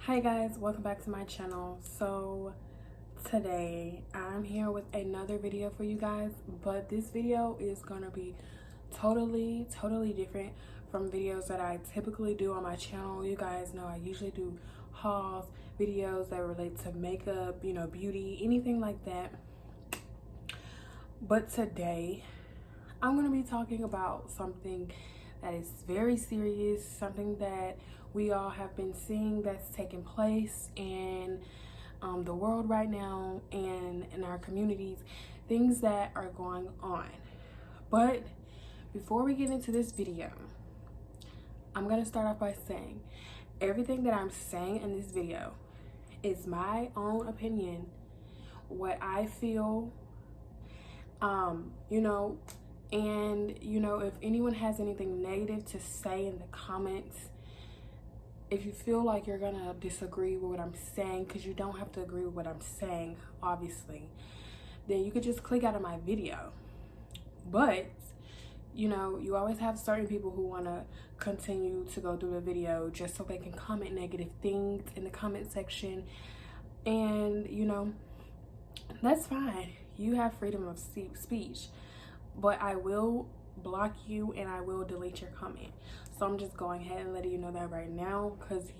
Hi guys, welcome back to my channel. So today I'm here with another video for you guys, but this video is gonna be totally different from videos that I typically do on my channel. You guys know I usually do hauls, videos that relate to makeup, beauty, anything like that. But today I'm gonna be talking about something that is very serious, something that we all have been seeing that's taking place in the world right now and in our communities, things that are going on. But before we get into this video, I'm gonna start off by saying everything that I'm saying in this video is my own opinion, what I feel, and if anyone has anything negative to say in the comments, if you feel like you're gonna disagree with what I'm saying, because you don't have to agree with what I'm saying, obviously, then you could just click out of my video. But you always have certain people who want to continue to go through the video just so they can comment negative things in the comment section, and that's fine. You have freedom of speech, but I will block you and I will delete your comment. So I'm just going ahead and letting you know that right now, because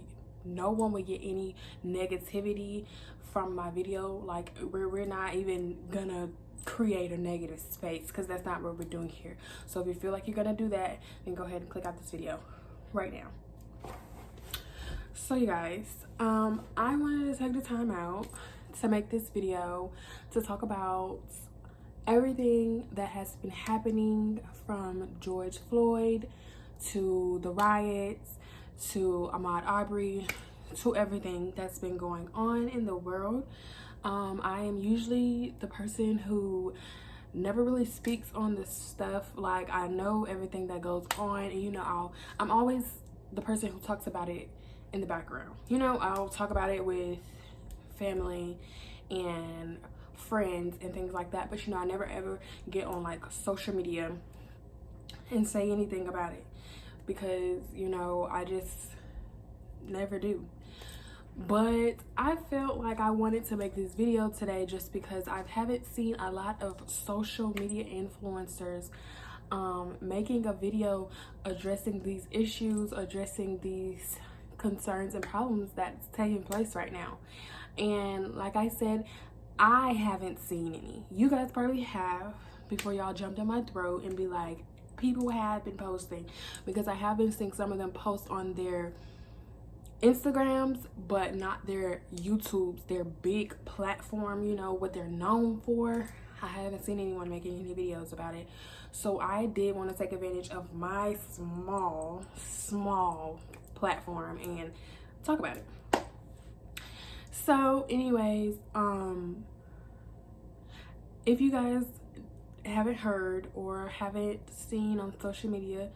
no one will get any negativity from my video. Like we're not even gonna create a negative space, because that's not what we're doing here. So if you feel like you're gonna do that, then go ahead and click out this video right now. So you guys, I wanted to take the time out to make this video to talk about everything that has been happening, from George Floyd to the riots to Ahmaud Arbery to everything that's been going on in the world. I am usually the person who never really speaks on this stuff. Like, I know everything that goes on, and I'm always the person who talks about it in the background. I'll talk about it with family and friends and things like that, but I never ever get on like social media and say anything about it, because I just never do. But I felt like I wanted to make this video today just because I haven't seen a lot of social media influencers making a video addressing these issues, addressing these concerns and problems that's taking place right now. And like I said, I haven't seen any. You guys probably have, before y'all jumped in my throat and be like, people have been posting, because I have been seeing some of them post on their Instagrams, but not their YouTubes, their big platform, what they're known for. I haven't seen anyone making any videos about it. So I did want to take advantage of my small platform and talk about it. So anyways, if you guys haven't heard or haven't seen on social media,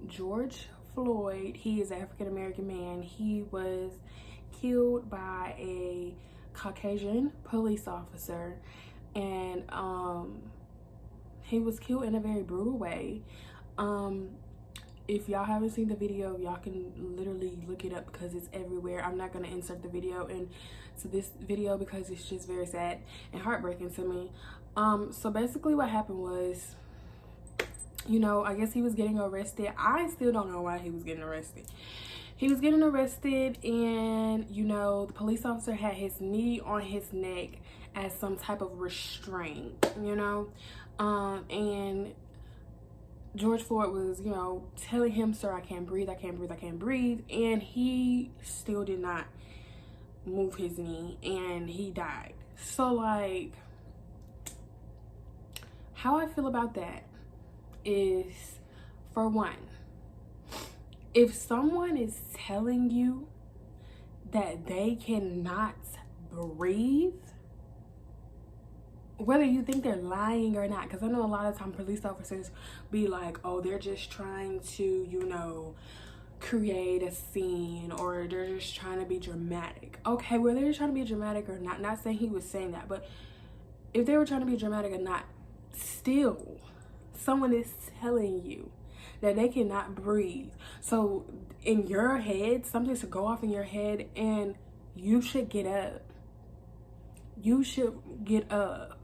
George Floyd, he is an African-American man. He was killed by a Caucasian police officer, and he was killed in a very brutal way. If y'all haven't seen the video, y'all can literally look it up because it's everywhere. I'm not going to insert the video into this video because it's just very sad and heartbreaking to me. So basically what happened was, I guess he was getting arrested. I still don't know why he was getting arrested. He was getting arrested, and the police officer had his knee on his neck as some type of restraint, and George Floyd was, telling him, "Sir, I can't breathe, I can't breathe, I can't breathe." And he still did not move his knee, and he died. So, like, how I feel about that is, for one, if someone is telling you that they cannot breathe, whether you think they're lying or not, because I know a lot of times police officers be like, oh, they're just trying to, create a scene, or they're just trying to be dramatic. Okay, whether they're trying to be dramatic or not saying he was saying that, but if they were trying to be dramatic or not, still, someone is telling you that they cannot breathe. So in your head, something should go off in your head, and you should get up. You should get up.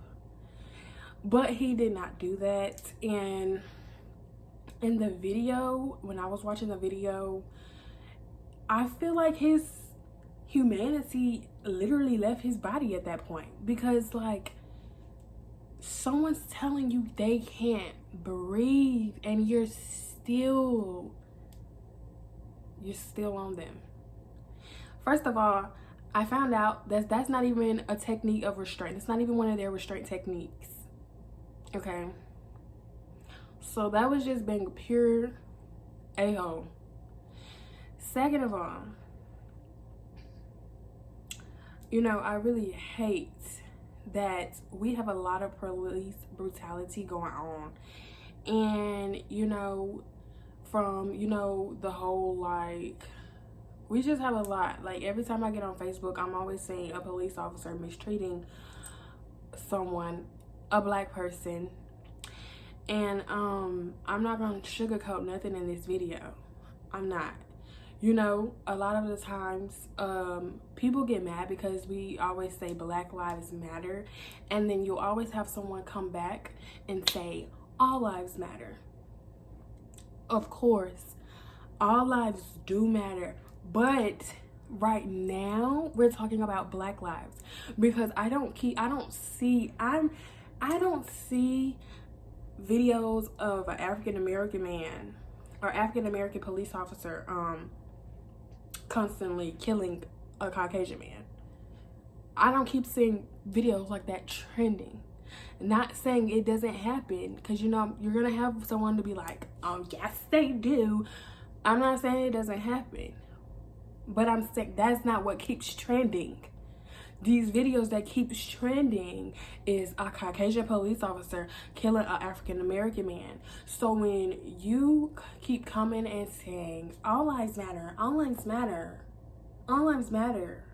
But he did not do that. And in the video, when I was watching the video, I feel like his humanity literally left his body at that point, because like, someone's telling you they can't breathe and you're still on them. First of all, I found out that that's not even a technique of restraint. It's not even one of their restraint techniques. Okay, so that was just being pure a-hole. Second of all, you know, I really hate that we have a lot of police brutality going on. And, you know, from, you know, the whole, like, we just have a lot. Like, every time I get on Facebook, I'm always seeing a police officer mistreating someone, a black person. And I'm not gonna sugarcoat nothing in this video. I'm not. You know, a lot of the times people get mad because we always say Black Lives Matter, and then you'll always have someone come back and say all lives matter. Of course, all lives do matter, but right now we're talking about Black lives, because I don't see videos of an African American man or African American police officer constantly killing a Caucasian man. I don't keep seeing videos like that trending. Not saying it doesn't happen, because, you know, you're gonna have someone to be like, oh yes they do. I'm not saying it doesn't happen, but I'm saying that's not what keeps trending. These videos that keeps trending is a Caucasian police officer killing an African American man. So when you keep coming and saying all lives matter, all lives matter, all lives matter,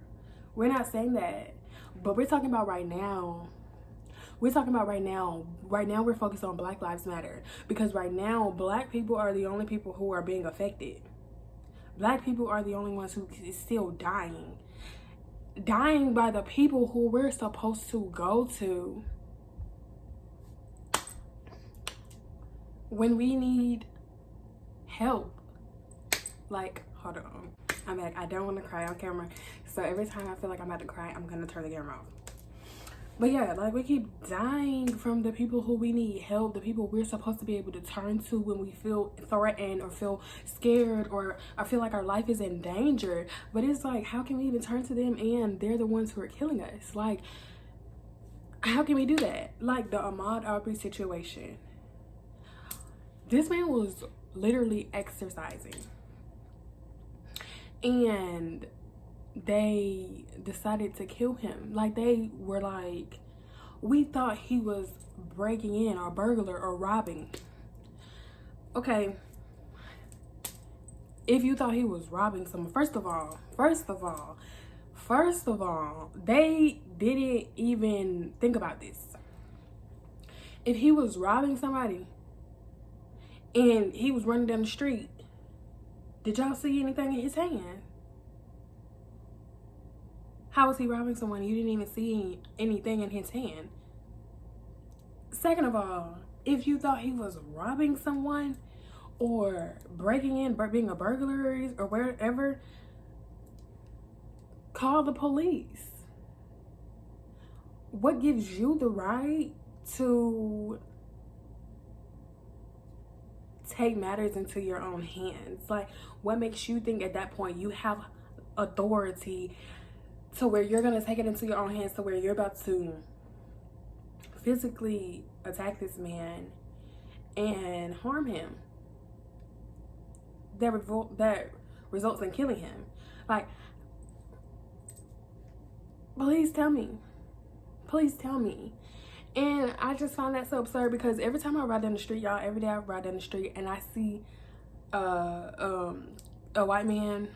we're not saying that. But we're talking about right now. We're talking about right now. Right now we're focused on Black Lives Matter, because right now black people are the only people who are being affected. Black people are the only ones who is still dying by the people who we're supposed to go to when we need help. Like, hold on, I'm like, I don't want to cry on camera, so every time I feel like I'm about to cry, I'm gonna turn the camera off. But yeah, like, we keep dying from the people who we need help, the people we're supposed to be able to turn to when we feel threatened or feel scared, or I feel like our life is in danger. But it's like, how can we even turn to them and they're the ones who are killing us? Like, how can we do that? Like the Ahmaud Arbery situation. This man was literally exercising, and they decided to kill him. Like, they were like, we thought he was breaking in or burglar or robbing. Okay, if you thought he was robbing someone, first of all, they didn't even think about this. If he was robbing somebody and he was running down the street, did y'all see anything in his hand? How was he robbing someone? You didn't even see anything in his hand. Second of all, if you thought he was robbing someone or breaking in, being a burglary or wherever, call the police. What gives you the right to take matters into your own hands? Like, what makes you think at that point you have authority to where you're gonna take it into your own hands, to where you're about to physically attack this man and harm him that results in killing him? Like, please tell me. And I just find that so absurd, because every time I ride down the street, y'all, every day I ride down the street and I see a white man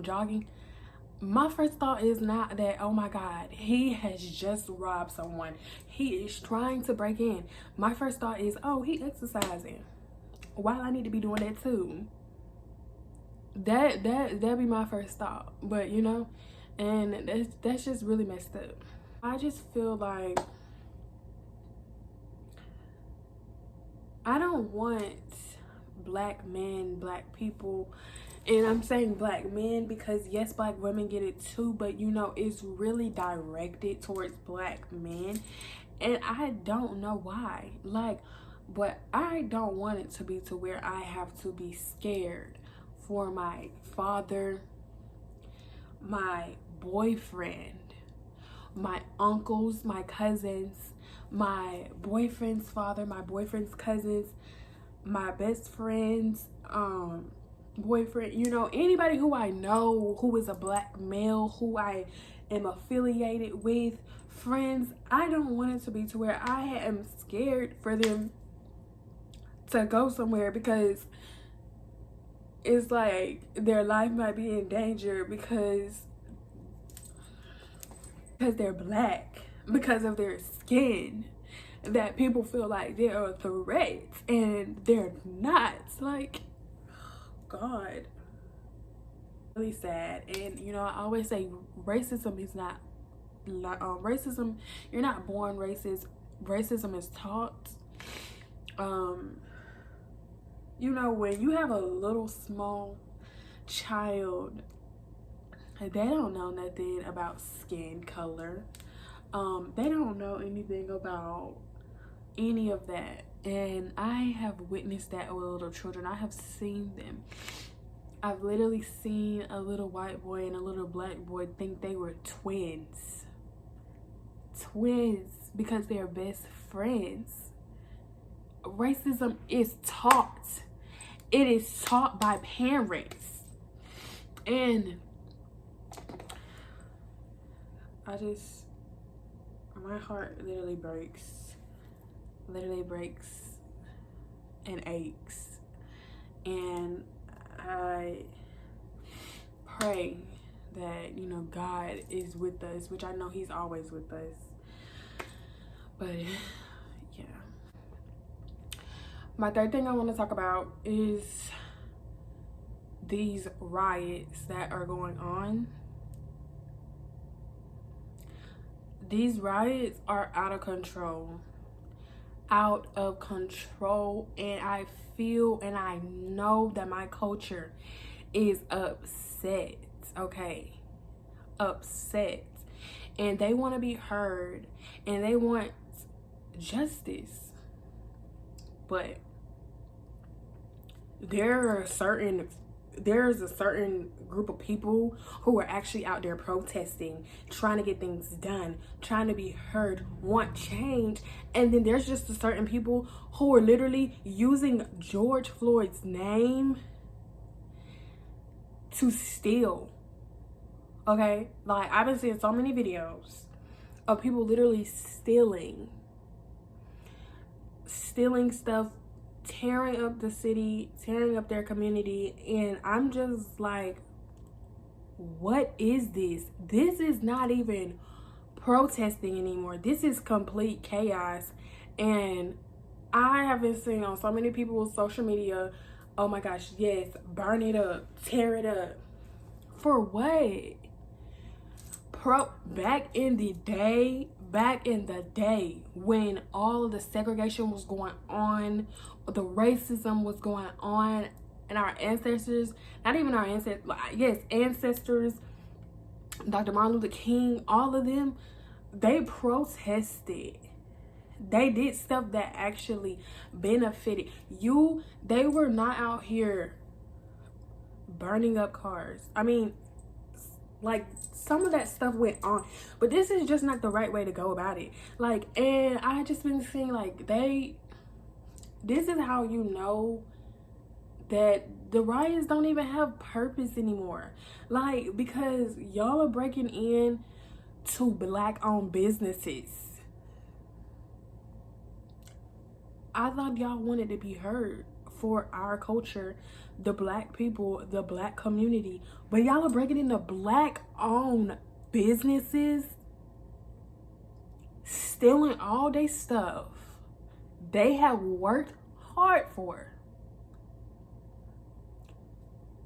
jogging, my first thought is not that, oh my God, he has just robbed someone, he is trying to break in. My first thought is, oh, he exercising. Why do I need to be doing that too? that'd be my first thought. But you know, and that's just really messed up. I just feel like I don't want black men, black people, and I'm saying black men because yes, black women get it too, but you know, it's really directed towards black men. And I don't know why. Like, but I don't want it to be to where I have to be scared for my father, my boyfriend, my uncles, my cousins, my boyfriend's father, my boyfriend's cousins, my best friends, boyfriend, you know, anybody who I know who is a black male, who I am affiliated with, friends. I don't want it to be to where I am scared for them to go somewhere because it's like their life might be in danger because they're black, because of their skin, that people feel like they're a threat and they're not. Like, God, really sad. And you know, I always say racism is not racism. You're not born racist. Racism is taught. You know, when you have a little small child, they don't know nothing about skin color. They don't know anything about any of that. And I have witnessed that with little children. I have seen them. I've literally seen a little white boy and a little black boy think they were twins. Twins because they're best friends. Racism is taught. It is taught by parents. And my heart literally breaks and aches. And I pray that, you know, God is with us, which I know he's always with us. But yeah. My third thing I want to talk about is these riots that are going on. These riots are out of control. Out of control. And I feel and I know that my culture is upset. Okay? Upset. And they want to be heard. And they want justice. But there's a certain group of people who are actually out there protesting, trying to get things done, trying to be heard, want change. And then there's just a certain people who are literally using George Floyd's name to steal. Okay? Like, I've been seeing so many videos of people literally stealing stuff, tearing up the city, tearing up their community. And I'm just like, what is this? This is not even protesting anymore. This is complete chaos. And I have been seeing on so many people's social media, oh my gosh, yes, burn it up, tear it up. For what? Back in the day when all of the segregation was going on, the racism was going on, and our ancestors, not even our ancestors, yes, ancestors, Dr. Martin Luther King, all of them, they protested. They did stuff that actually benefited you. They were not out here burning up cars. I mean, like, some of that stuff went on, but this is just not the right way to go about it. Like, and I just been seeing, like, this is how you know that the riots don't even have purpose anymore. Like, because y'all are breaking in to black-owned businesses. I thought y'all wanted to be heard for our culture, the black people, the black community, but y'all are breaking into black-owned businesses, stealing all their stuff they have worked hard for.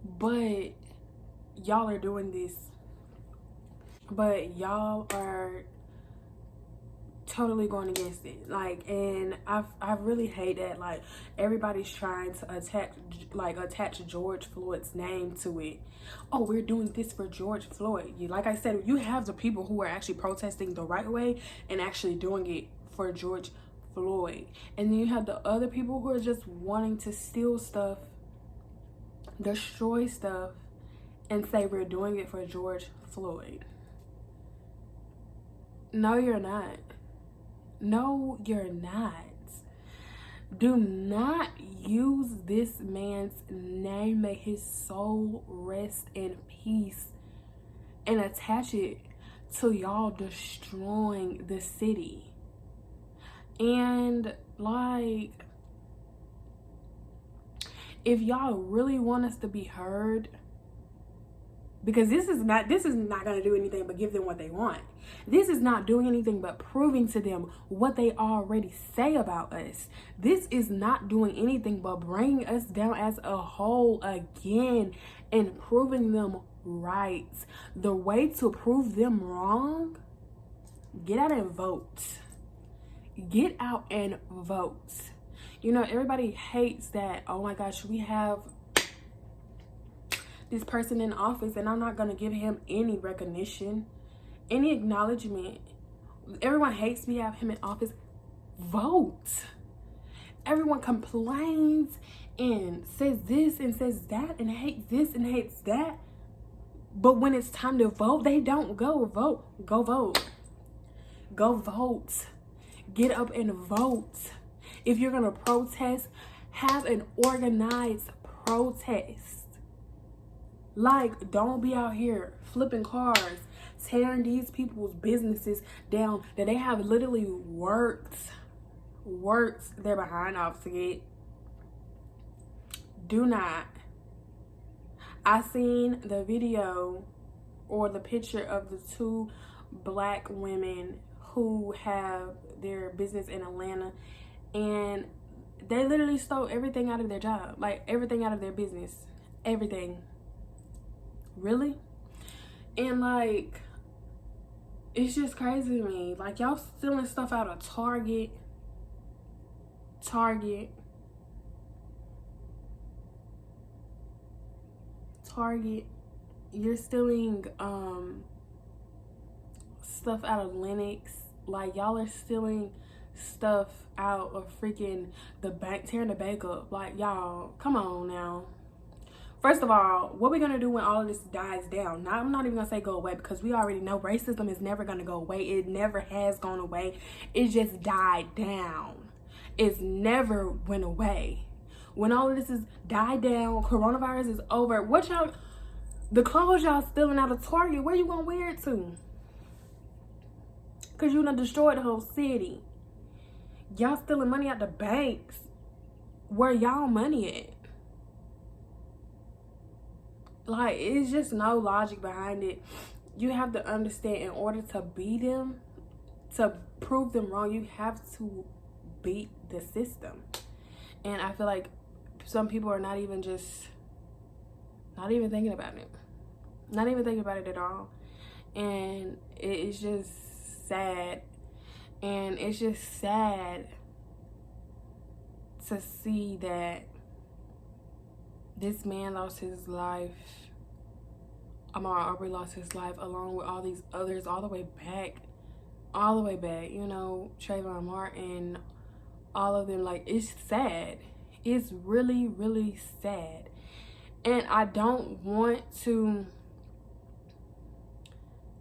But y'all are doing this. But y'all are totally going against it. Like, and I really hate that, like, everybody's trying to attach George Floyd's name to it. Oh, we're doing this for George Floyd. Like I said, you have the people who are actually protesting the right way and actually doing it for George Floyd, and then you have the other people who are just wanting to steal stuff, destroy stuff, and say we're doing it for George Floyd. No, you're not. No, you're not. Do not use this man's name, may his soul rest in peace, and attach it to y'all destroying the city. And like, if y'all really want us to be heard, because this is not going to do anything but give them what they want. This is not doing anything but proving to them what they already say about us. This is not doing anything but bringing us down as a whole again and proving them right. The way to prove them wrong, get out and vote. Get out and vote. You know, everybody hates that, oh my gosh, we have this person in office and I'm not going to give him any recognition, any acknowledgement. Everyone hates we have him in office. Vote. Everyone complains and says this and says that and hates this and hates that. But when it's time to vote, they don't go vote. Go vote. Go vote. Get up and vote. If you're going to protest, have an organized protest. Like, don't be out here flipping cars, tearing these people's businesses down that they have literally worked their behind off to get. Do not. I seen the video or the picture of the two black women who have their business in Atlanta, and they literally stole everything out of their job, like everything out of their business, everything. Really? And like, it's just crazy to me. Like, y'all stealing stuff out of Target. You're stealing stuff out of Lennox. Like, y'all are stealing stuff out of freaking the bank, tearing the bank up. Like, y'all, come on now. First of all, what we're going to do when all of this dies down? Now, I'm not even going to say go away, because we already know racism is never going to go away. It never has gone away. It just died down. It's never went away. When all of this is died down, coronavirus is over, what y'all, the clothes y'all stealing out of Target, where you going to wear it to? Because you done destroyed the whole city. Y'all stealing money out the banks. Where y'all money at? Like, it's just no logic behind it. You have to understand, in order to beat them, to prove them wrong, you have to beat the system. And I feel like some people are not even thinking about it. Not even thinking about it at all. And it's just sad. And it's just sad to see that this man lost his life. Ahmaud Arbery lost his life along with all these others all the way back. You know, Trayvon Martin, all of them. Like, it's sad. It's really, really sad. And I don't want to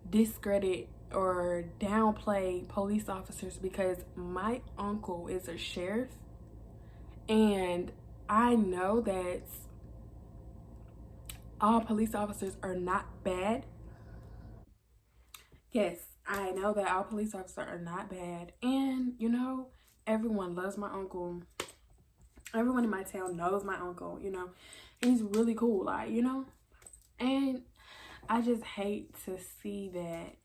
discredit or downplay police officers, because my uncle is a sheriff, and I know that all police officers are not bad. Yes, I know that all police officers are not bad. And, you know, everyone loves my uncle. Everyone in my town knows my uncle, you know. He's really cool, like, you know. And I just hate to see that,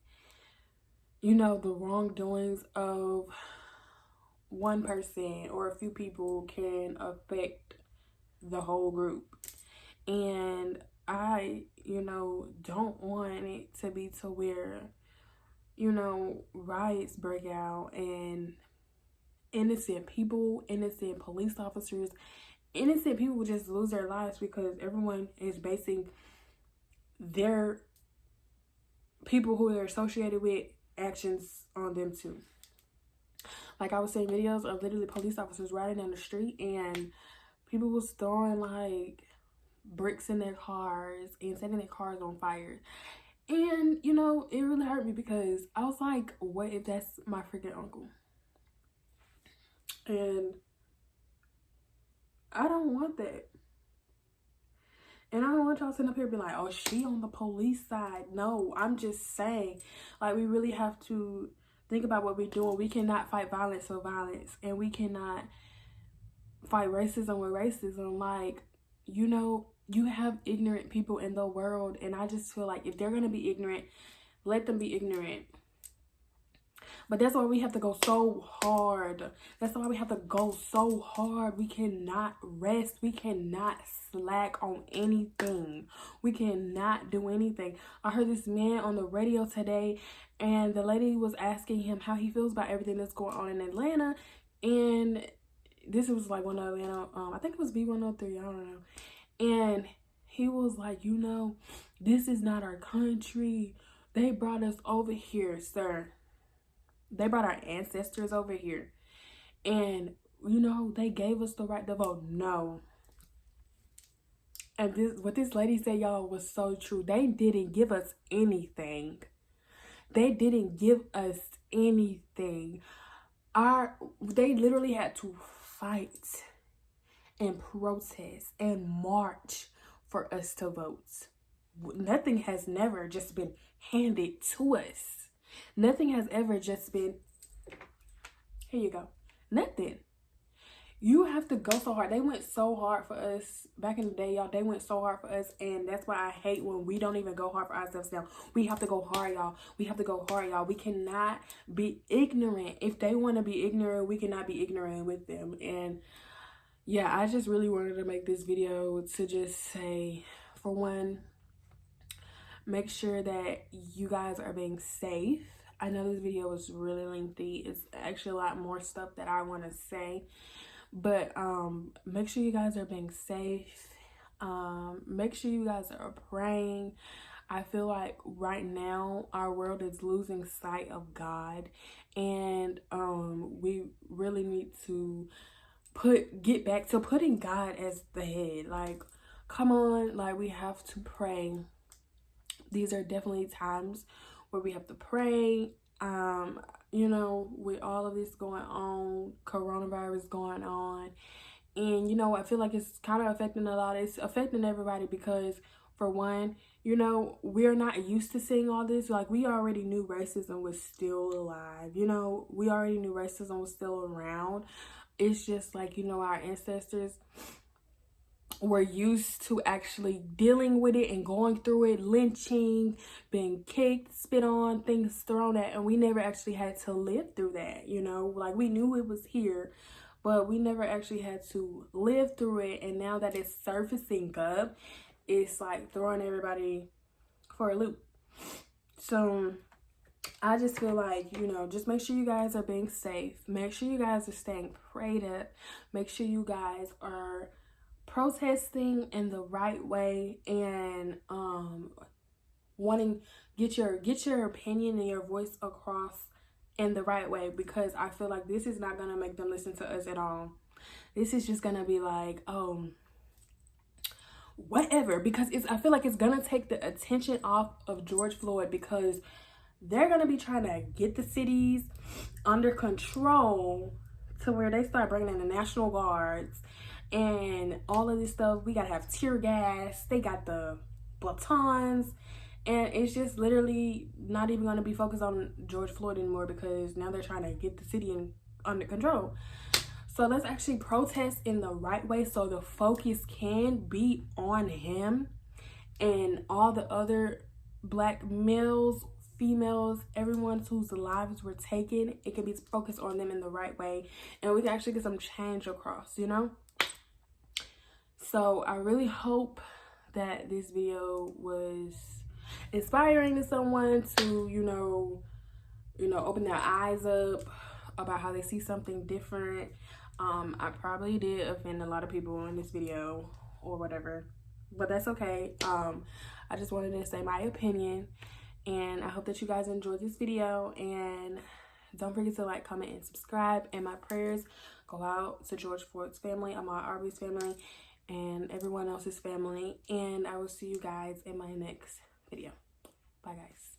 you know, the wrongdoings of one person or a few people can affect the whole group. And I, don't want it to be to where, riots break out and innocent people, innocent police officers, innocent people just lose their lives because everyone is basing their people who they're associated with actions on them too. Like, I was seeing videos of literally police officers riding down the street and people was throwing like bricks in their cars and setting their cars on fire. And it really hurt me because I was like, what if that's my freaking uncle? And I don't want that. And I don't want y'all sitting up here being like, oh, she on the police side. No, I'm just saying, like, we really have to think about what we're doing. We cannot fight violence with violence. And we cannot fight racism with racism. Like, you have ignorant people in the world. And I just feel like if they're going to be ignorant, let them be ignorant. But that's why we have to go so hard. That's why we have to go so hard. We cannot rest. We cannot slack on anything. We cannot do anything. I heard this man on the radio today, and the lady was asking him how he feels about everything that's going on in Atlanta. And this was like one of Atlanta, I think it was B103, I don't know. And he was like, this is not our country. They brought us over here, sir. They brought our ancestors over here. And, they gave us the right to vote. No. And what this lady said, y'all, was so true. They didn't give us anything. They didn't give us anything. They literally had to fight and protest and march for us to vote. Nothing has never just been handed to us. Nothing has ever just been, here you go. Nothing. You have to go so hard. They went so hard for us back in the day, y'all. They went so hard for us. And that's why I hate when we don't even go hard for ourselves now. We have to go hard, y'all. We have to go hard, y'all. We cannot be ignorant. If they want to be ignorant, we cannot be ignorant with them. And yeah, I just really wanted to make this video to just say, for one, make sure that you guys are being safe. I know this video was really lengthy. It's actually a lot more stuff that I want to say. But make sure you guys are being safe. Make sure you guys are praying. I feel like right now our world is losing sight of God. And we really need to get back to putting God as the head. Like, come on, like, we have to pray. These are definitely times where we have to pray. With all of this going on, coronavirus going on, and I feel like it's kind of affecting a lot. It's affecting everybody because, for one, we're not used to seeing all this. Like, we already knew racism was still alive. We already knew racism was still around. It's just like, our ancestors were used to actually dealing with it and going through it, lynching, being kicked, spit on, things thrown at, and we never actually had to live through that. Like, we knew it was here, but we never actually had to live through it. And now that it's surfacing up, it's like throwing everybody for a loop. So I just feel like, just make sure you guys are being safe. Make sure you guys are staying prayed up. Make sure you guys are protesting in the right way and get your opinion and your voice across in the right way, because I feel like this is not gonna make them listen to us at all. This is just gonna be like, whatever, because I feel like it's gonna take the attention off of George Floyd, because they're gonna be trying to get the cities under control to where they start bringing in the National Guards and all of this stuff. We gotta have tear gas. They got the batons, and it's just literally not even gonna be focused on George Floyd anymore, because now they're trying to get the city under control. So let's actually protest in the right way, so the focus can be on him and all the other Black males, females, everyone whose lives were taken. It can be focused on them in the right way, and we can actually get some change across, So I really hope that this video was inspiring to someone to, open their eyes up about how they see something different. I probably did offend a lot of people in this video or whatever, but that's okay. I just wanted to say my opinion, and I hope that you guys enjoyed this video, and don't forget to like, comment, and subscribe. And my prayers go out to George Floyd's family, Ahmaud Arbery's family, and everyone else's family. And I will see you guys in my next video. Bye, guys.